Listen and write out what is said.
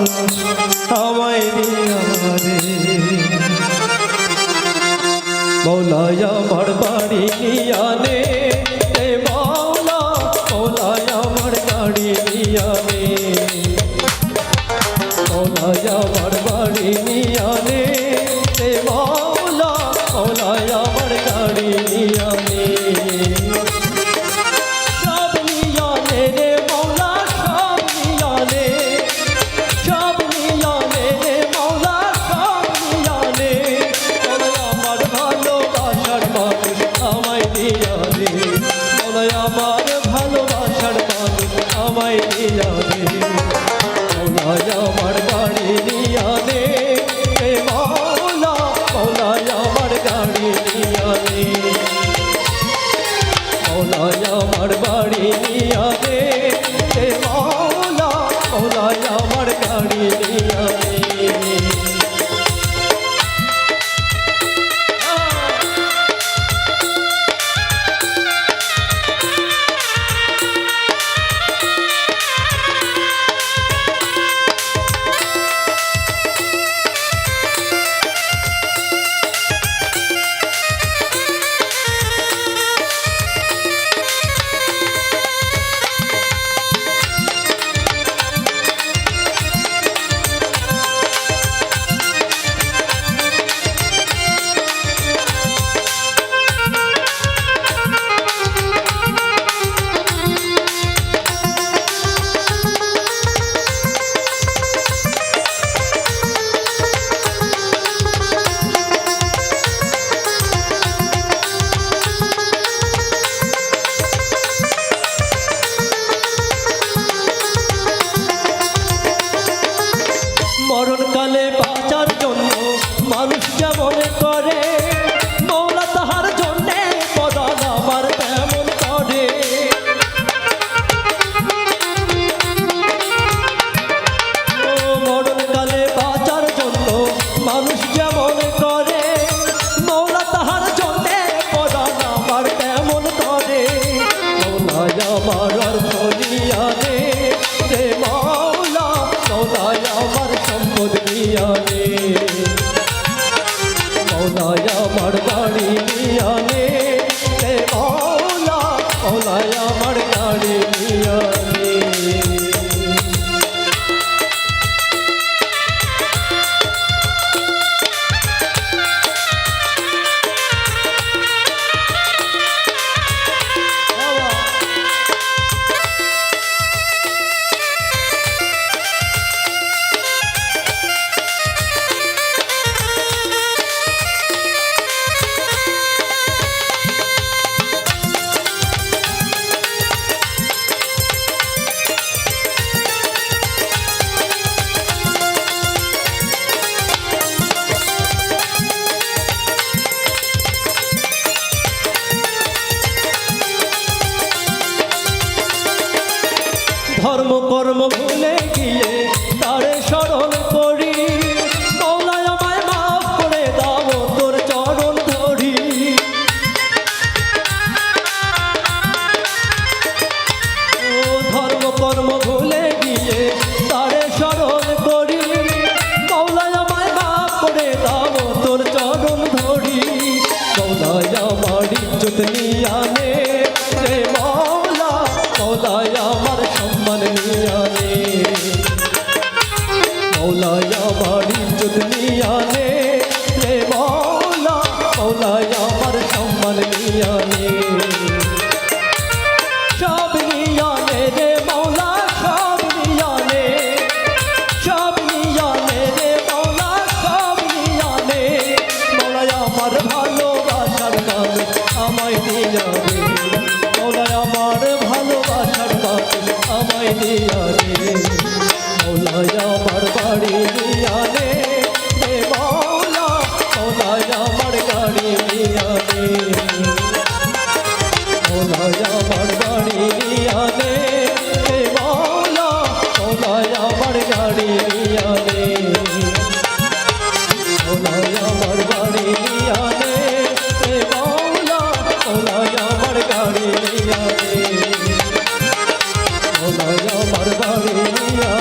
আমায় দিয়া রে মৌলায় আমার বাড়ি নিয়া নে এ মৌলা মৌলায় আমার গাড়ি নিয়া নে মৌলায় আমার বাড়ি নিয়া নে এ মৌলা মৌলায় আমার গাড়ি নিয়া নে আমার ভালোবাসার মানুষ আমায় দিয়া দে মৌলায় আমার বাড়ি নিয়া দে এ মৌলা মৌলায় আমার গাড়ি নিয়া দে মৌলায় আমার বাড়ি নিয়া দে এ মৌলা মৌলায় আমার গাড়ি নিয়া দে মরণকালে বাঁচার জন্য মানুষ যেমন করে মৌলা তাহার জন্যে পদান আমার তেমন করে মরণকালে বাঁচার জন্য মানুষ যেমন করে মৌলা তাহার জন্যে পদান আমার তেমন করে মৌলায় আমার অর্থ নিয়া দে মৌলা মৌলায় আমার সম্পদ নিয়া নে মৌলায় আমার বাড়ি নিয়া নে মৌলা মৌলায় আমার গাড়ি নিয়া নে ধর্ম কর্ম ভুলে গিয়ে তারে স্মরণ করি মৌলায় আমায় মাফ করে দাও তোর চরণ ধরি ধর্ম কর্ম ভুলে গিয়ে তারে স্মরণ করি মৌলায় আমায় মাফ করে দাও তোর চরণ ধরি মৌলায় আমার ইজ্জত নিয়া নে মৌলা মৌলায় আমার সম্মান নিয়া নে মৌলায় আমার ইজ্জত নিয়া নে মৌলা মৌলায় আমার সম্মান নিয়া নে সব নিয়া নে রে মৌলা সব নিয়া নে সব নিয়া নে রে মৌলা সব নিয়া নে মৌলায় আমার ভালোবাসার মানুষ আমায় নিয়া নে মৌলায় আমার ভালোবাসার মানুষ আমায় নিয়া নে মৌলায় আমার বাড়ি নিয়া নে মৌলা মৌলায় আমার গাড়ি নিয়া নে মৌলায় আমার বাড়ি নিয়া নে মৌলা মৌলায় আমার গাড়ি নিয়া নে মৌলায় আমার বাড়ি নিয়া নে মৌলা মৌলায় আমার গাড়ি নিয়া নে মৌলায় আমার বাড়ি নিয়া